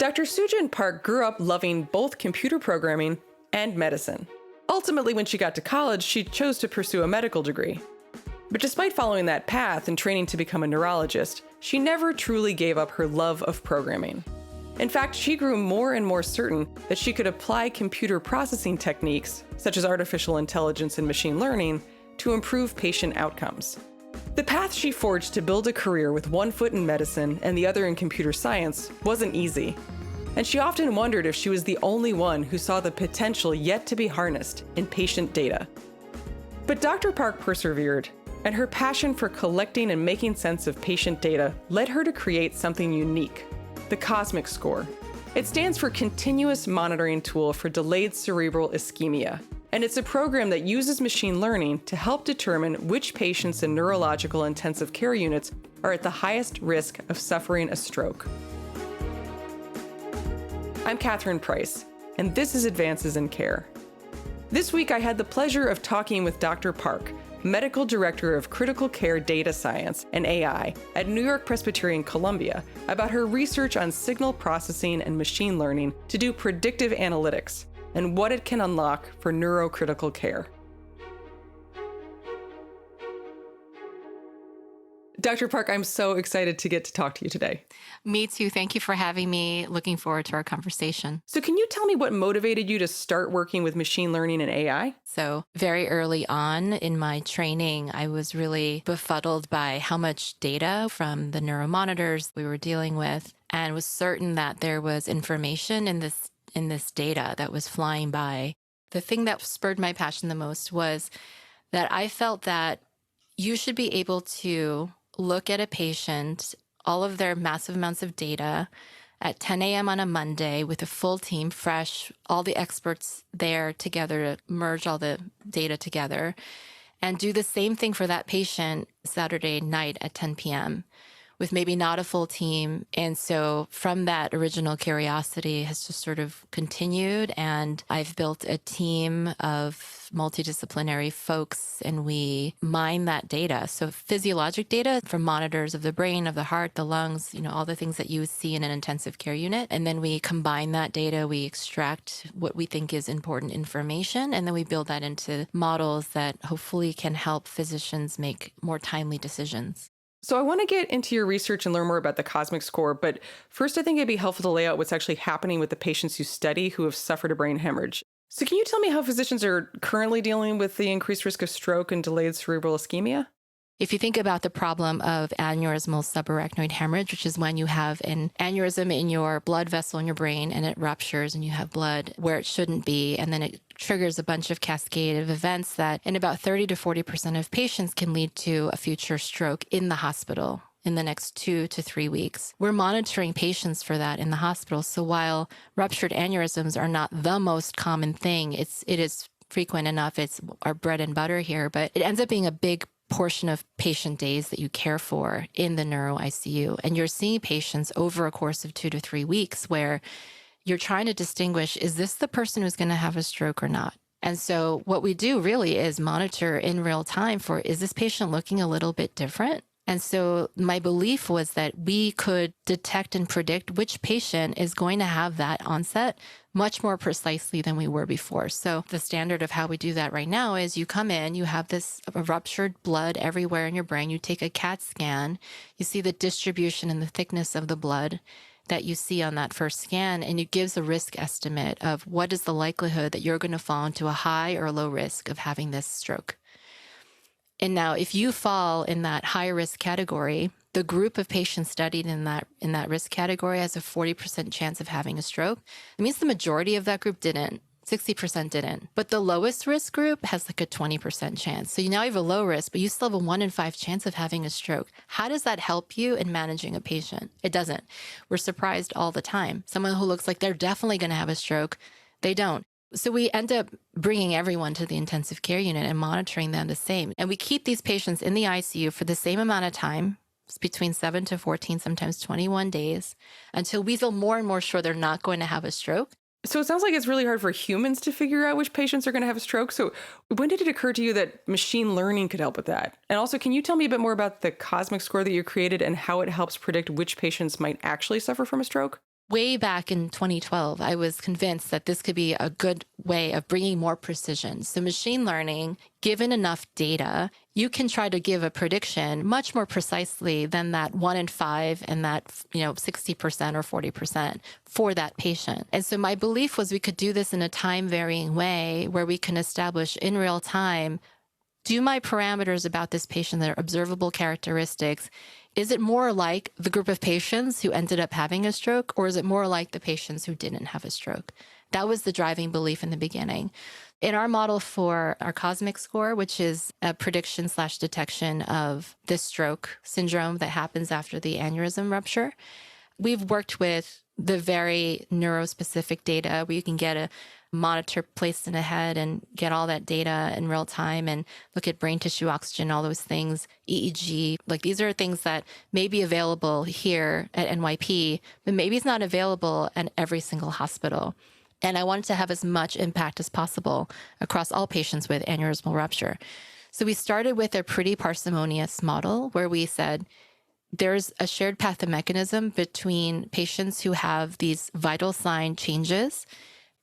Dr. Soojin Park grew up loving both computer programming and medicine. Ultimately, when she got to college, she chose to pursue a medical degree. But despite following that path and training to become a neurologist, she never truly gave up her love of programming. In fact, she grew more and more certain that she could apply computer processing techniques, such as artificial intelligence and machine learning, to improve patient outcomes. The path she forged to build a career with one foot in medicine and the other in computer science wasn't easy. And she often wondered if she was the only one who saw the potential yet to be harnessed in patient data. But Dr. Park persevered, and her passion for collecting and making sense of patient data led her to create something unique, the Cosmic Score. It stands for Continuous Monitoring Tool for Delayed Cerebral Ischemia, and it's a program that uses machine learning to help determine which patients in neurological intensive care units are at the highest risk of suffering a stroke. I'm Catherine Price, and this is Advances in Care. This week, I had the pleasure of talking with Dr. Park, Medical Director of Critical Care Data Science and AI at New-York-Presbyterian Columbia, about her research on signal processing and machine learning to do predictive analytics and what it can unlock for neurocritical care. Dr. Park, I'm so excited to get to talk to you today. Me too. Thank you for having me. Looking forward to our conversation. So can you tell me what motivated you to start working with machine learning and AI? So very early on in my training, I was really befuddled by how much data from the neuromonitors we were dealing with, and was certain that there was information in this data that was flying by. The thing that spurred my passion the most was that I felt that you should be able to look at a patient, all of their massive amounts of data at 10 a.m. on a Monday with a full team, fresh, all the experts there together to merge all the data together, and do the same thing for that patient Saturday night at 10 p.m. with maybe not a full team. And so from that original curiosity has just sort of continued, and I've built a team of multidisciplinary folks, and we mine that data. So physiologic data from monitors of the brain, of the heart, the lungs, all the things that you would see in an intensive care unit. And then we combine that data, we extract what we think is important information, and then we build that into models that hopefully can help physicians make more timely decisions. So I want to get into your research and learn more about the Cosmic Score, but first I think it'd be helpful to lay out what's actually happening with the patients you study who have suffered a brain hemorrhage. So can you tell me how physicians are currently dealing with the increased risk of stroke and delayed cerebral ischemia? If you think about the problem of aneurysmal subarachnoid hemorrhage, which is when you have an aneurysm in your blood vessel in your brain and it ruptures and you have blood where it shouldn't be, and then it triggers a bunch of cascade of events that in about 30 to 40% of patients can lead to a future stroke in the hospital in the next 2 to 3 weeks. We're monitoring patients for that in the hospital. So while ruptured aneurysms are not the most common thing, it is frequent enough. It's our bread and butter here, but it ends up being a big portion of patient days that you care for in the neuro ICU. And you're seeing patients over a course of 2 to 3 weeks where you're trying to distinguish, is this the person who's going to have a stroke or not? And so what we do really is monitor in real time for, is this patient looking a little bit different? And so my belief was that we could detect and predict which patient is going to have that onset much more precisely than we were before. So the standard of how we do that right now is you come in, you have this ruptured blood everywhere in your brain, you take a CAT scan, you see the distribution and the thickness of the blood that you see on that first scan, and it gives a risk estimate of what is the likelihood that you're going to fall into a high or low risk of having this stroke. And now, if you fall in that high risk category, the group of patients studied in that risk category has a 40% chance of having a stroke. It means the majority of that group didn't. 60% didn't. But the lowest risk group has like a 20% chance. So you now have a low risk, but you still have a 1 in 5 chance of having a stroke. How does that help you in managing a patient? It doesn't. We're surprised all the time. Someone who looks like they're definitely going to have a stroke, they don't. So we end up bringing everyone to the intensive care unit and monitoring them the same. And we keep these patients in the ICU for the same amount of time. It's between 7 to 14, sometimes 21 days, until we feel more and more sure they're not going to have a stroke. So it sounds like it's really hard for humans to figure out which patients are going to have a stroke. So when did it occur to you that machine learning could help with that? And also, can you tell me a bit more about the Cosmic Score that you created and how it helps predict which patients might actually suffer from a stroke? way back in 2012, I was convinced that this could be a good way of bringing more precision. So machine learning, given enough data, you can try to give a prediction much more precisely than that 1 in 5 and that, 60% or 40% for that patient. And so my belief was we could do this in a time varying way where we can establish in real time, do my parameters about this patient, their observable characteristics, is it more like the group of patients who ended up having a stroke, or is it more like the patients who didn't have a stroke? That was the driving belief in the beginning. In our model for our COSMIC score, which is a prediction/detection of this stroke syndrome that happens after the aneurysm rupture, we've worked with the very neurospecific data where you can get a monitor placed in a head and get all that data in real time and look at brain tissue oxygen, all those things, EEG. Like these are things that may be available here at NYP, but maybe it's not available at every single hospital. And I wanted to have as much impact as possible across all patients with aneurysmal rupture. So we started with a pretty parsimonious model where we said, there's a shared pathomechanism between patients who have these vital sign changes.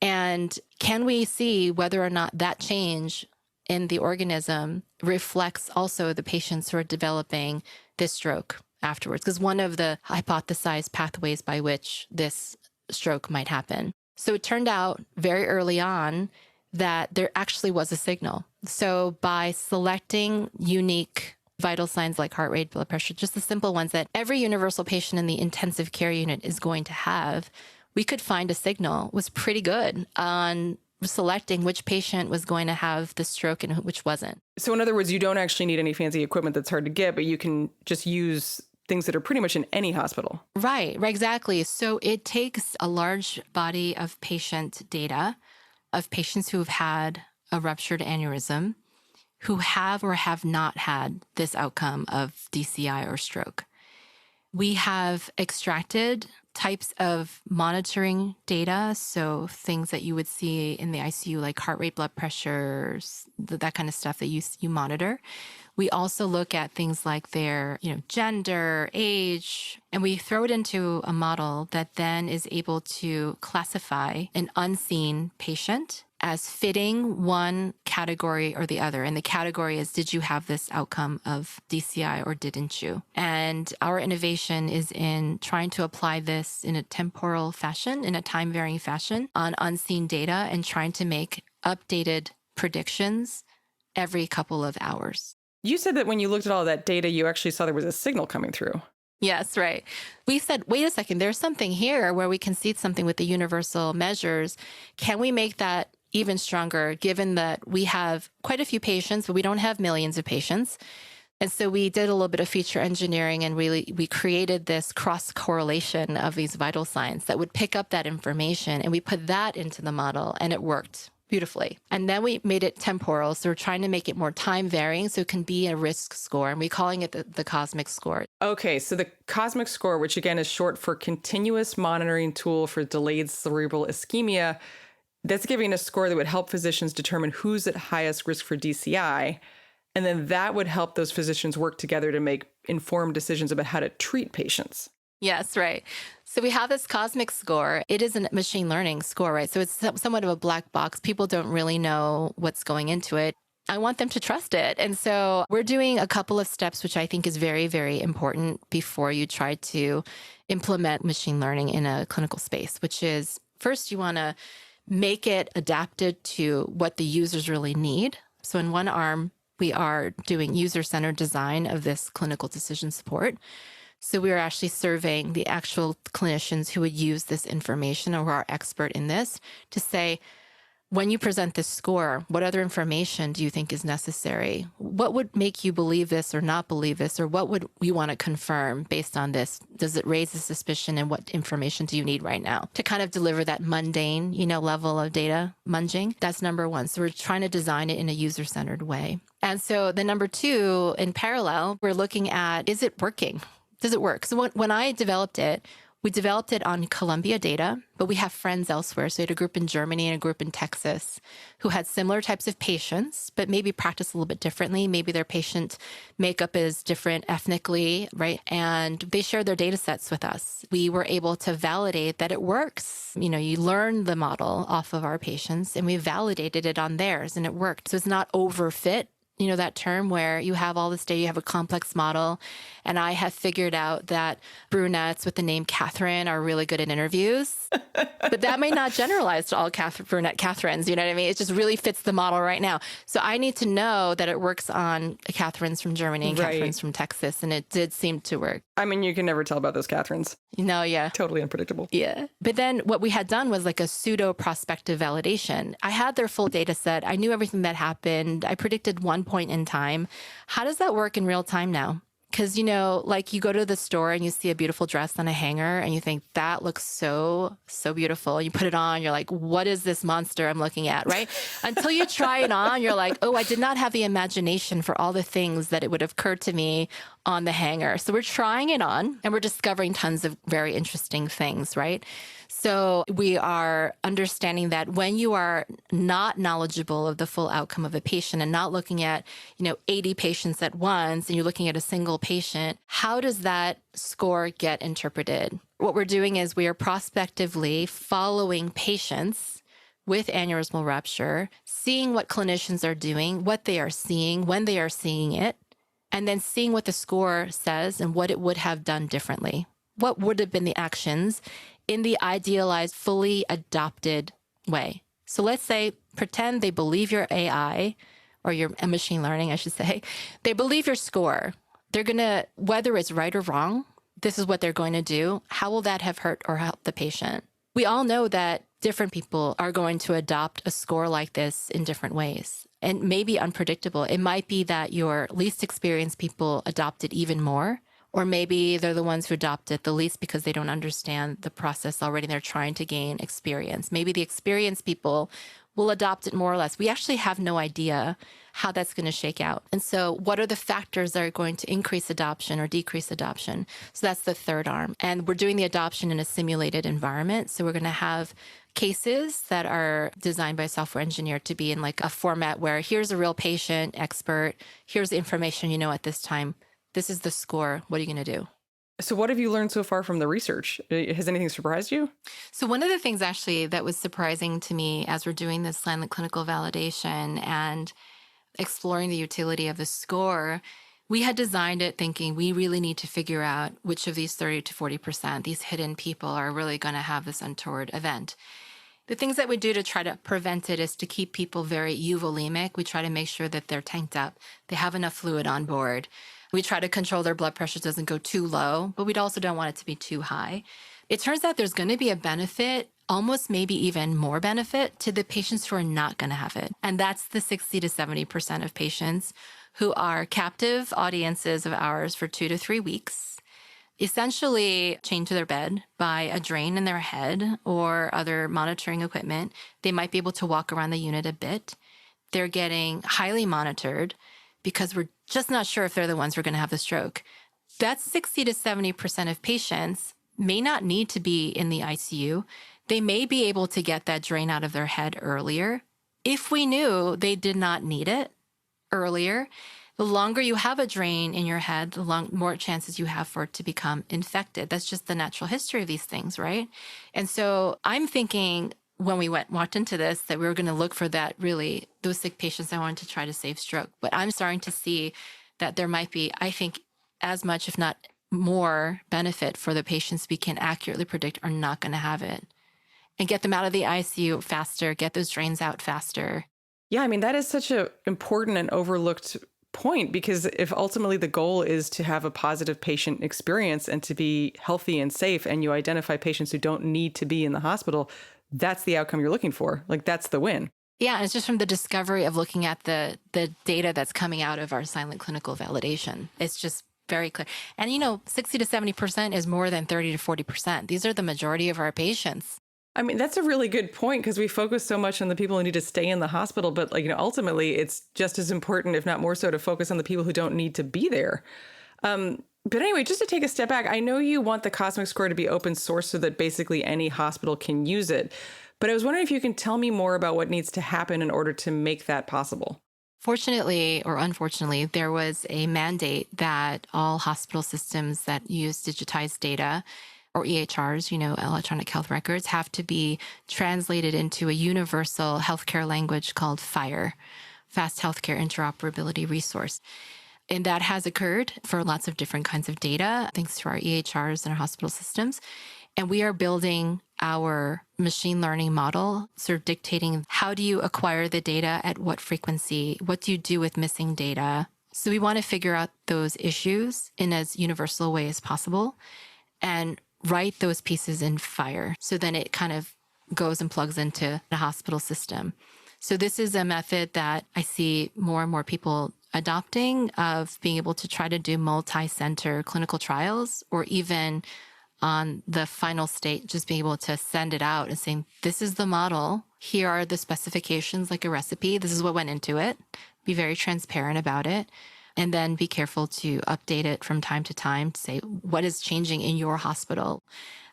And can we see whether or not that change in the organism reflects also the patients who are developing this stroke afterwards? Because one of the hypothesized pathways by which this stroke might happen. So it turned out very early on that there actually was a signal. So by selecting unique vital signs like heart rate, blood pressure, just the simple ones that every universal patient in the intensive care unit is going to have, we could find a signal was pretty good on selecting which patient was going to have the stroke and which wasn't. So in other words, you don't actually need any fancy equipment that's hard to get, but you can just use things that are pretty much in any hospital. Right, exactly. So it takes a large body of patient data of patients who've had a ruptured aneurysm, who have or have not had this outcome of DCI or stroke. We have extracted types of monitoring data, so things that you would see in the ICU, like heart rate, blood pressures, that kind of stuff that you monitor. We also look at things like their, gender, age, and we throw it into a model that then is able to classify an unseen patient as fitting one category or the other. And the category is, did you have this outcome of DCI or didn't you? And our innovation is in trying to apply this in a temporal fashion, in a time-varying fashion on unseen data and trying to make updated predictions every couple of hours. You said that when you looked at all that data, you actually saw there was a signal coming through. Yes, right. We said, wait a second, there's something here where we can see something with the universal measures. Can we make that even stronger, given that we have quite a few patients, but we don't have millions of patients? And so we did a little bit of feature engineering and we created this cross correlation of these vital signs that would pick up that information. And we put that into the model and it worked beautifully. And then we made it temporal. So we're trying to make it more time varying so it can be a risk score. And we're calling it the COSMIC score. Okay, so the COSMIC score, which again is short for Continuous Monitoring Tool for Delayed Cerebral Ischemia, that's giving a score that would help physicians determine who's at highest risk for DCI. And then that would help those physicians work together to make informed decisions about how to treat patients. Yes, right. So we have this COSMIC score. It is a machine learning score, right? So it's somewhat of a black box. People don't really know what's going into it. I want them to trust it. And so we're doing a couple of steps, which I think is very, very important before you try to implement machine learning in a clinical space, which is first you want to make it adapted to what the users really need. So in one arm, we are doing user-centered design of this clinical decision support. So we are actually surveying the actual clinicians who would use this information or who are expert in this to say, when you present this score, what other information do you think is necessary? What would make you believe this or not believe this? Or what would you want to confirm based on this? Does it raise a suspicion? And what information do you need right now to kind of deliver that mundane, level of data munging? That's number one. So we're trying to design it in a user-centered way. And so the number two, in parallel, we're looking at, is it working? Does it work? So when I developed it, We developed it on Columbia data, but we have friends elsewhere. So we had a group in Germany and a group in Texas who had similar types of patients, but maybe practice a little bit differently. Maybe their patient makeup is different ethnically, right? And they shared their data sets with us. We were able to validate that it works. You learn the model off of our patients and we validated it on theirs and it worked. So it's not overfit. That term where you have all this data, you have a complex model. And I have figured out that brunettes with the name Catherine are really good at interviews. But that may not generalize to all brunette Catherines. You know what I mean? It just really fits the model right now. So I need to know that it works on Catherines from Germany and Catherines from Texas. And it did seem to work. I mean, you can never tell about those Catherines. Yeah. Totally unpredictable. Yeah. But then what we had done was like a pseudo prospective validation. I had their full data set. I knew everything that happened. I predicted one point in time. How does that work in real time now? Because, like you go to the store and you see a beautiful dress on a hanger and you think that looks so, so beautiful. You put it on, you're like, what is this monster I'm looking at, right? Until you try it on, you're like, oh, I did not have the imagination for all the things that it would have occurred to me on the hanger. So we're trying it on and we're discovering tons of very interesting things, right? So we are understanding that when you are not knowledgeable of the full outcome of a patient and not looking at, 80 patients at once and you're looking at a single patient, how does that score get interpreted? What we're doing is we are prospectively following patients with aneurysmal rupture, seeing what clinicians are doing, what they are seeing, when they are seeing it, and then seeing what the score says and what it would have done differently. What would have been the actions in the idealized, fully adopted way. So let's say, pretend they believe your AI, or your machine learning, I should say. They believe your score. They're going to, whether it's right or wrong, this is what they're going to do. How will that have hurt or helped the patient? We all know that different people are going to adopt a score like this in different ways. And maybe unpredictable. It might be that your least experienced people adopt it even more. Or maybe they're the ones who adopt it the least because they don't understand the process already. They're trying to gain experience. Maybe the experienced people will adopt it more or less. We actually have no idea how that's going to shake out. And so what are the factors that are going to increase adoption or decrease adoption? So that's the third arm. And we're doing the adoption in a simulated environment. So we're going to have cases that are designed by a software engineer to be in like a format where here's a real patient, expert, here's the information at this time. This is the score. What are you going to do? So what have you learned so far from the research? Has anything surprised you? So one of the things actually that was surprising to me as we're doing this silent clinical validation and exploring the utility of the score, we had designed it thinking we really need to figure out which of these 30 to 40%, these hidden people are really going to have this untoward event. The things that we do to try to prevent it is to keep people very euvolemic. We try to make sure that they're tanked up, they have enough fluid on board. We try to control their blood pressure doesn't go too low, but we also don't want it to be too high. It turns out there's going to be a benefit, almost maybe even more benefit to the patients who are not going to have it. And that's the 60 to 70% of patients who are captive audiences of ours for 2 to 3 weeks, essentially chained to their bed by a drain in their head or other monitoring equipment. They might be able to walk around the unit a bit. They're getting highly monitored because we're just not sure if they're the ones who are going to have the stroke. That's 60 to 70% of patients may not need to be in the ICU. They may be able to get that drain out of their head earlier. If we knew they did not need it earlier, the longer you have a drain in your head, the more chances you have for it to become infected. That's just the natural history of these things, right? And so I'm thinking when we walked into this that we were going to look for that really, those sick patients I wanted to try to save stroke. But I'm starting to see that there might be, I think, as much, if not more, benefit for the patients we can accurately predict are not going to have it and get them out of the ICU faster, get those drains out faster. Yeah, I mean, that is such an important and overlooked point, because if ultimately the goal is to have a positive patient experience and to be healthy and safe, and you identify patients who don't need to be in the hospital, that's the outcome you're looking for. Like, that's the win. Yeah, and it's just from the discovery of looking at the data that's coming out of our silent clinical validation. It's just very clear. And, 60 to 70% is more than 30 to 40%. These are the majority of our patients. I mean, that's a really good point, because we focus so much on the people who need to stay in the hospital. But ultimately, it's just as important, if not more so, to focus on the people who don't need to be there. But anyway, just to take a step back, I know you want the Cosmic Score to be open source so that basically any hospital can use it. But I was wondering if you can tell me more about what needs to happen in order to make that possible. Fortunately or unfortunately, there was a mandate that all hospital systems that use digitized data or EHRs, electronic health records, have to be translated into a universal healthcare language called FHIR, Fast Healthcare Interoperability Resource. And that has occurred for lots of different kinds of data, thanks to our EHRs and our hospital systems. And we are building our machine learning model, sort of dictating how do you acquire the data at what frequency? What do you do with missing data? So we want to figure out those issues in as universal a way as possible and write those pieces in FHIR. So then it kind of goes and plugs into the hospital system. So this is a method that I see more and more people adopting, of being able to try to do multi-center clinical trials, or even on the final state, just being able to send it out and saying, this is the model. Here are the specifications, like a recipe. This is what went into it. Be very transparent about it. And then be careful to update it from time to time to say what is changing in your hospital.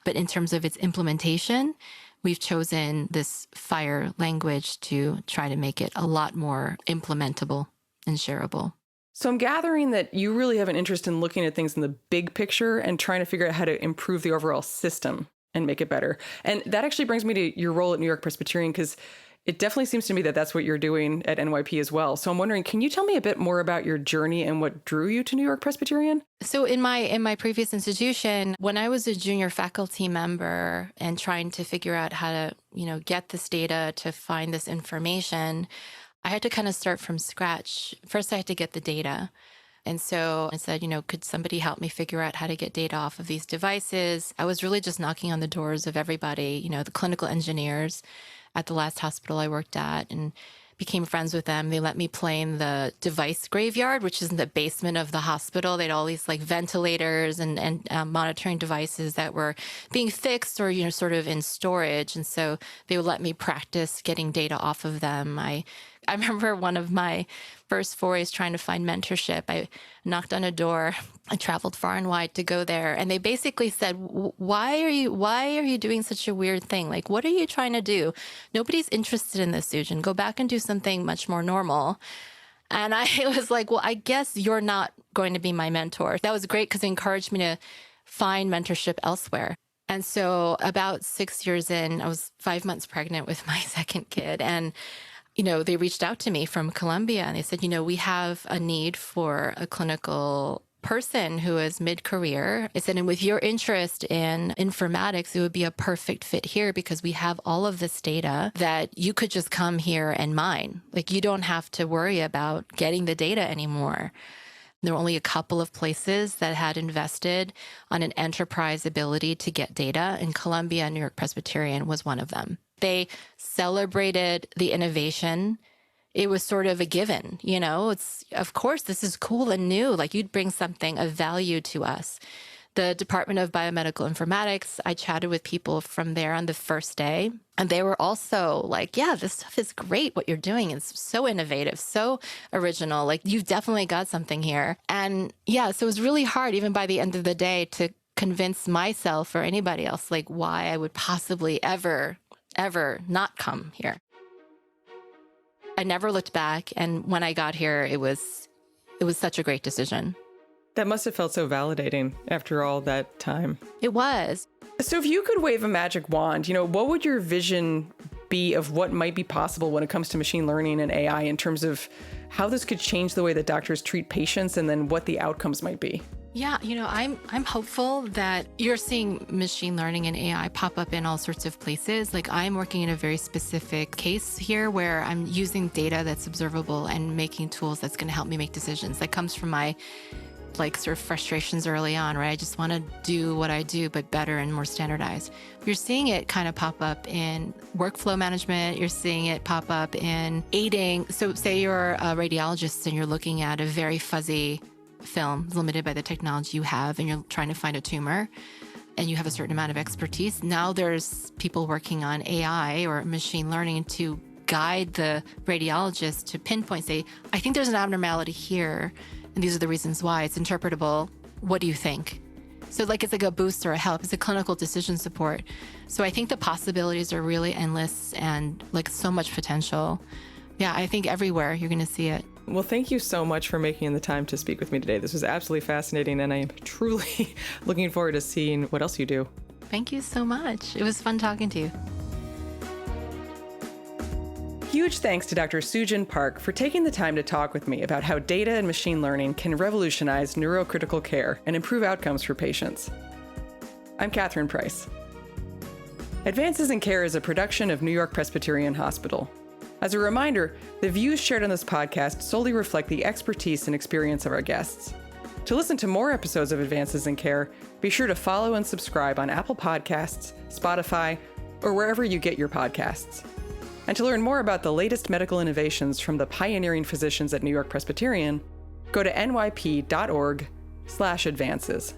But in terms of its implementation, we've chosen this FHIR language to try to make it a lot more implementable and shareable. So I'm gathering that you really have an interest in looking at things in the big picture and trying to figure out how to improve the overall system and make it better. And that actually brings me to your role at New York-Presbyterian, because it definitely seems to me that that's what you're doing at NYP as well. So I'm wondering, can you tell me a bit more about your journey and what drew you to New York-Presbyterian? So in my previous institution, when I was a junior faculty member and trying to figure out how to, get this data to find this information, I had to kind of start from scratch. First, I had to get the data. And so I said, could somebody help me figure out how to get data off of these devices? I was really just knocking on the doors of everybody, the clinical engineers at the last hospital I worked at, and became friends with them. They let me play in the device graveyard, which is in the basement of the hospital. They had all these like ventilators and monitoring devices that were being fixed or, sort of in storage. And so they would let me practice getting data off of them. I remember one of my first forays trying to find mentorship. I knocked on a door. I traveled far and wide to go there. And they basically said, why are you doing such a weird thing? Like, what are you trying to do? Nobody's interested in this, Soojin. Go back and do something much more normal. And I was like, well, I guess you're not going to be my mentor. That was great because it encouraged me to find mentorship elsewhere. And so about 6 years in, I was 5 months pregnant with my second kid. And they reached out to me from Columbia and they said, we have a need for a clinical person who is mid-career. I said, and with your interest in informatics, it would be a perfect fit here because we have all of this data that you could just come here and mine. Like, you don't have to worry about getting the data anymore. There were only a couple of places that had invested on an enterprise ability to get data, and Columbia and New-York-Presbyterian was one of them. They celebrated the innovation. It was sort of a given, it's, of course, this is cool and new. Like, you'd bring something of value to us. The Department of Biomedical Informatics, I chatted with people from there on the first day, and they were also like, yeah, this stuff is great. What you're doing is so innovative, so original. Like, you've definitely got something here. And yeah, so it was really hard, even by the end of the day, to convince myself or anybody else, like, why I would possibly ever not come here. I never looked back. And when I got here, it was such a great decision. That must have felt so validating after all that time. It was. So if you could wave a magic wand, what would your vision be of what might be possible when it comes to machine learning and AI in terms of how this could change the way that doctors treat patients and then what the outcomes might be? Yeah, I'm hopeful that you're seeing machine learning and AI pop up in all sorts of places. Like, I'm working in a very specific case here where I'm using data that's observable and making tools that's going to help me make decisions. That comes from my sort of frustrations early on, right? I just want to do what I do, but better and more standardized. You're seeing it kind of pop up in workflow management. You're seeing it pop up in aiding. So say you're a radiologist and you're looking at a very fuzzy film limited by the technology you have, and you're trying to find a tumor and you have a certain amount of expertise. Now there's people working on AI or machine learning to guide the radiologist to pinpoint, say, I think there's an abnormality here, and these are the reasons why. It's interpretable. what do you think? So like it's like a boost or a help. It's a clinical decision support. So I think the possibilities are really endless and like so much potential. Yeah, I think everywhere you're going to see it. Well, thank you so much for making the time to speak with me today. This was absolutely fascinating, and I am truly looking forward to seeing what else you do. Thank you so much. It was fun talking to you. Huge thanks to Dr. Soojin Park for taking the time to talk with me about how data and machine learning can revolutionize neurocritical care and improve outcomes for patients. I'm Catherine Price. Advances in Care is a production of New York-Presbyterian Hospital. As a reminder, the views shared on this podcast solely reflect the expertise and experience of our guests. To listen to more episodes of Advances in Care, be sure to follow and subscribe on Apple Podcasts, Spotify, or wherever you get your podcasts. And to learn more about the latest medical innovations from the pioneering physicians at New York-Presbyterian, go to nyp.org/advances.